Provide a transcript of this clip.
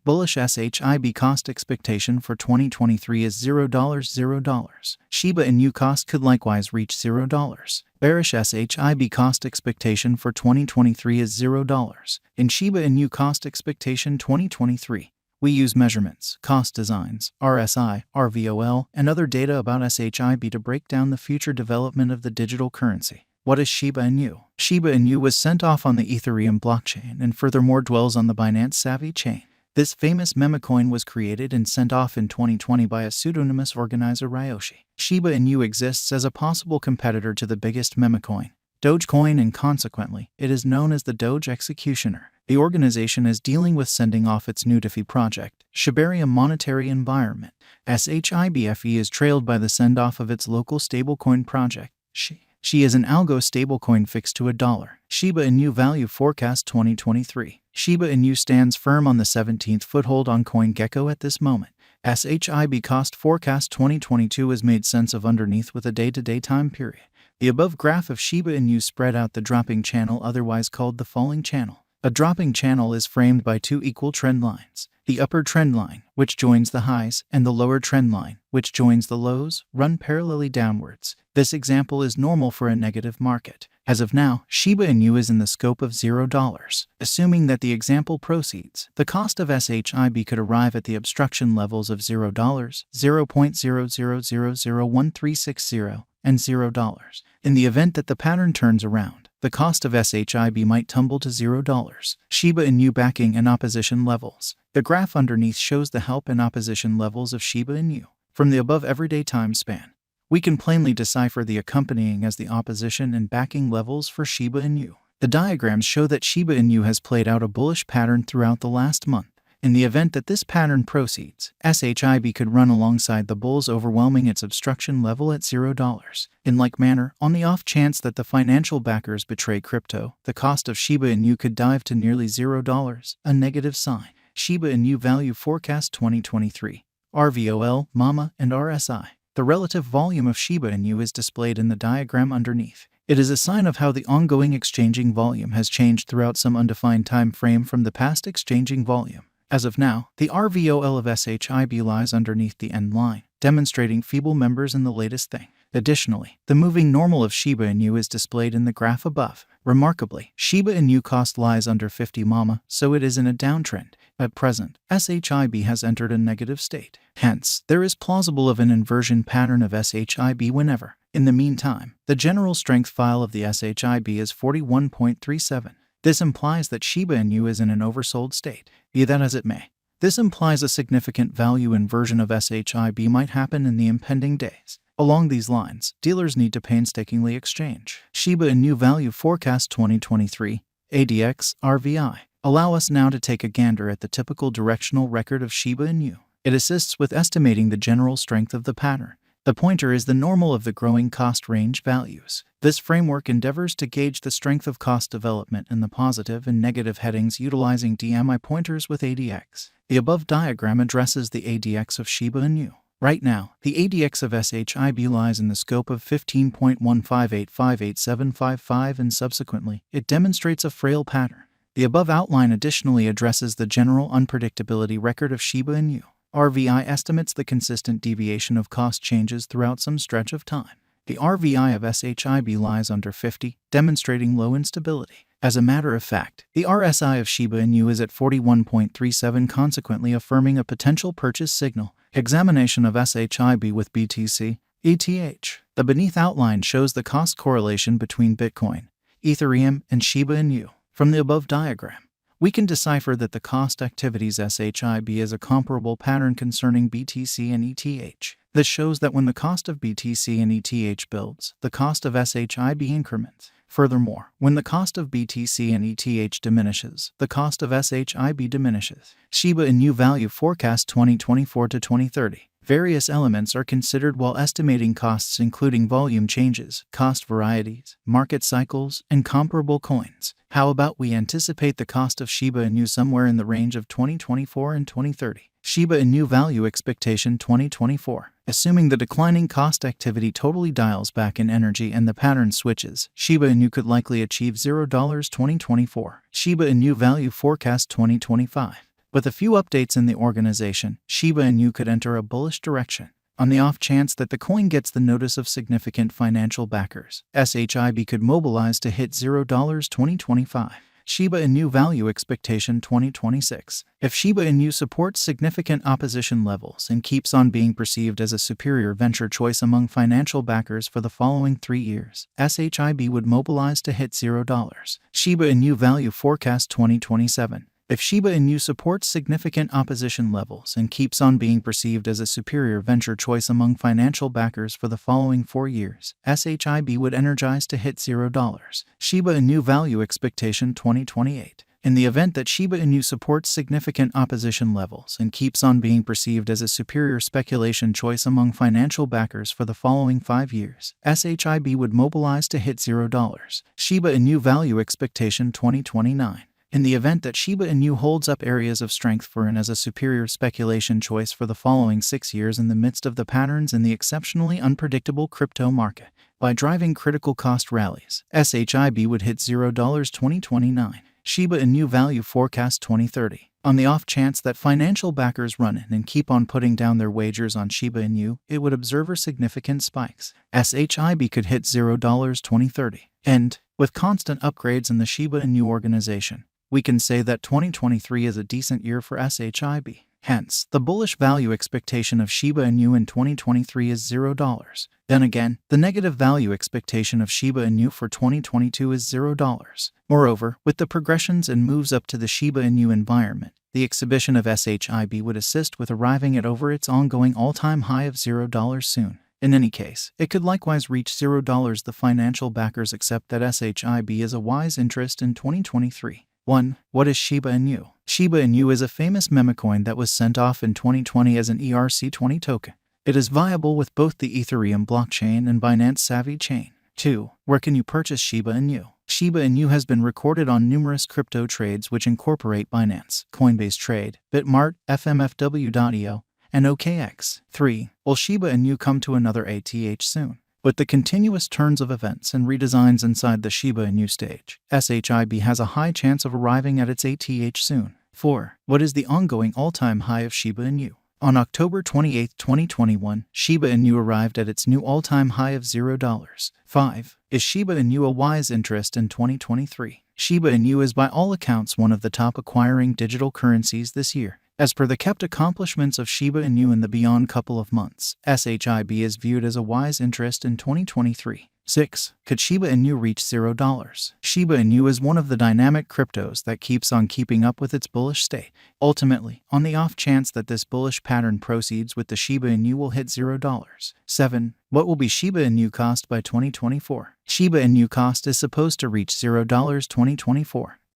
Bullish SHIB cost expectation for 2023 is $0. Shiba Inu cost could likewise reach $0. Bearish SHIB cost expectation for 2023 is $0. In Shiba Inu cost expectation 2023, we use measurements, cost designs, RSI, RVOL, and other data about SHIB to break down the future development of the digital currency. What is Shiba Inu? Shiba Inu was sent off on the Ethereum blockchain and furthermore dwells on the Binance Savvy chain. This famous meme coin was created and sent off in 2020 by a pseudonymous organizer Ryoshi. Shiba Inu exists as a possible competitor to the biggest meme coin, Dogecoin, and consequently, it is known as the Doge Executioner. The organization is dealing with sending off its new DeFi project, Shibarium Monetary Environment. SHIBFE is trailed by the send-off of its local stablecoin project, She is an algo stablecoin fixed to $1. Shiba Inu value forecast 2023. Shiba Inu stands firm on the 17th foothold on CoinGecko at this moment. SHIB cost forecast 2022 is made sense of underneath with a day-to-day time period. The above graph of Shiba Inu spread out the dropping channel, otherwise called the falling channel. A dropping channel is framed by two equal trend lines. The upper trend line, which joins the highs, and the lower trend line, which joins the lows, run parallelly downwards. This example is normal for a negative market. As of now, Shiba Inu is in the scope of $0. Assuming that the example proceeds, the cost of SHIB could arrive at the obstruction levels of $0, 0.00001360, and $0. In the event that the pattern turns around, the cost of SHIB might tumble to $0. Shiba Inu backing and opposition levels. The graph underneath shows the help and opposition levels of Shiba Inu. From the above everyday time span, we can plainly decipher the accompanying as the opposition and backing levels for Shiba Inu. The diagrams show that Shiba Inu has played out a bullish pattern throughout the last month. In the event that this pattern proceeds, SHIB could run alongside the bulls, overwhelming its obstruction level at $0. In like manner, on the off chance that the financial backers betray crypto, the cost of Shiba Inu could dive to nearly $0, a negative sign. Shiba Inu value forecast 2023. RVOL, MAMA, and RSI. The relative volume of Shiba Inu is displayed in the diagram underneath. It is a sign of how the ongoing exchanging volume has changed throughout some undefined time frame from the past exchanging volume. As of now, the RVOL of SHIB lies underneath the end line, demonstrating feeble members in the latest thing. Additionally, the moving normal of Shiba Inu is displayed in the graph above. Remarkably, Shiba Inu cost lies under 50 MAMA, so it is in a downtrend. At present, SHIB has entered a negative state. Hence, there is plausible of an inversion pattern of SHIB whenever. In the meantime, the general strength file of the SHIB is 41.37. This implies that Shiba Inu is in an oversold state. Be that as it may, this implies a significant value inversion of SHIB might happen in the impending days. Along these lines, dealers need to painstakingly exchange. Shiba Inu value forecast 2023, ADX, RVI. Allow us now to take a gander at the typical directional record of Shiba Inu. It assists with estimating the general strength of the pattern. The pointer is the normal of the growing cost range values. This framework endeavors to gauge the strength of cost development in the positive and negative headings utilizing DMI pointers with ADX. The above diagram addresses the ADX of Shiba Inu. Right now, the ADX of SHIB lies in the scope of 15.15858755 and subsequently, it demonstrates a frail pattern. The above outline additionally addresses the general unpredictability record of Shiba Inu. RVI estimates the consistent deviation of cost changes throughout some stretch of time. The RVI of SHIB lies under 50, demonstrating low instability. As a matter of fact, the RSI of Shiba Inu is at 41.37, consequently affirming a potential purchase signal. Examination of SHIB with BTC, ETH. The beneath outline shows the cost correlation between Bitcoin, Ethereum, and Shiba Inu. From the above diagram, we can decipher that the cost activities SHIB is a comparable pattern concerning BTC and ETH. This shows that when the cost of BTC and ETH builds, the cost of SHIB increments. Furthermore, when the cost of BTC and ETH diminishes, the cost of SHIB diminishes. Shiba Inu value forecast 2024 to 2030. Various elements are considered while estimating costs, including volume changes, cost varieties, market cycles, and comparable coins. How about we anticipate the cost of Shiba Inu somewhere in the range of 2024 and 2030? Shiba Inu value expectation 2024. Assuming the declining cost activity totally dials back in energy and the pattern switches, Shiba Inu could likely achieve $0 2024. Shiba Inu value forecast 2025. With a few updates in the organization, Shiba Inu could enter a bullish direction. On the off chance that the coin gets the notice of significant financial backers, SHIB could mobilize to hit $0 2025. Shiba Inu Value Expectation 2026. If Shiba Inu supports significant opposition levels and keeps on being perceived as a superior venture choice among financial backers for the following 3 years, SHIB would mobilize to hit $0. Shiba Inu Value Forecast 2027. If Shiba Inu supports significant opposition levels and keeps on being perceived as a superior venture choice among financial backers for the following 4 years, SHIB would energize to hit $0. Shiba Inu Value Expectation 2028. In the event that Shiba Inu supports significant opposition levels and keeps on being perceived as a superior speculation choice among financial backers for the following 5 years, SHIB would mobilize to hit $0. Shiba Inu Value Expectation 2029. In the event that Shiba Inu holds up areas of strength for and as a superior speculation choice for the following 6 years in the midst of the patterns in the exceptionally unpredictable crypto market, by driving critical cost rallies, SHIB would hit $0 2029. Shiba Inu Value Forecast 2030. On the off chance that financial backers run in and keep on putting down their wagers on Shiba Inu, it would observe significant spikes. SHIB could hit $0 2030. And, with constant upgrades in the Shiba Inu organization, we can say that 2023 is a decent year for SHIB. Hence, the bullish value expectation of Shiba Inu in 2023 is $0. Then again, the negative value expectation of Shiba Inu for 2022 is $0. Moreover, with the progressions and moves up to the Shiba Inu environment, the exhibition of SHIB would assist with arriving at over its ongoing all-time high of $0 soon. In any case, it could likewise reach $0. The financial backers accept that SHIB is a wise interest in 2023. 1. What is Shiba Inu? Shiba Inu is a famous memecoin that was sent off in 2020 as an ERC20 token. It is viable with both the Ethereum blockchain and Binance Savvy chain. 2. Where can you purchase Shiba Inu? Shiba Inu has been recorded on numerous crypto trades which incorporate Binance, Coinbase Trade, Bitmart, FMFW.io, and OKX. 3. Will Shiba Inu come to another ATH soon? With the continuous turns of events and redesigns inside the Shiba Inu stage, SHIB has a high chance of arriving at its ATH soon. 4. What is the ongoing all-time high of Shiba Inu? On October 28, 2021, Shiba Inu arrived at its new all-time high of $0. 5. Is Shiba Inu a wise interest in 2023? Shiba Inu is by all accounts one of the top acquiring digital currencies this year. As per the kept accomplishments of Shiba Inu in the beyond couple of months, SHIB is viewed as a wise interest in 2023. 6. Could Shiba Inu reach $0? Shiba Inu is one of the dynamic cryptos that keeps on keeping up with its bullish state. Ultimately, on the off chance that this bullish pattern proceeds with the Shiba Inu will hit $0. 7. What will be Shiba Inu cost by 2024? Shiba Inu cost is supposed to reach $0 2024.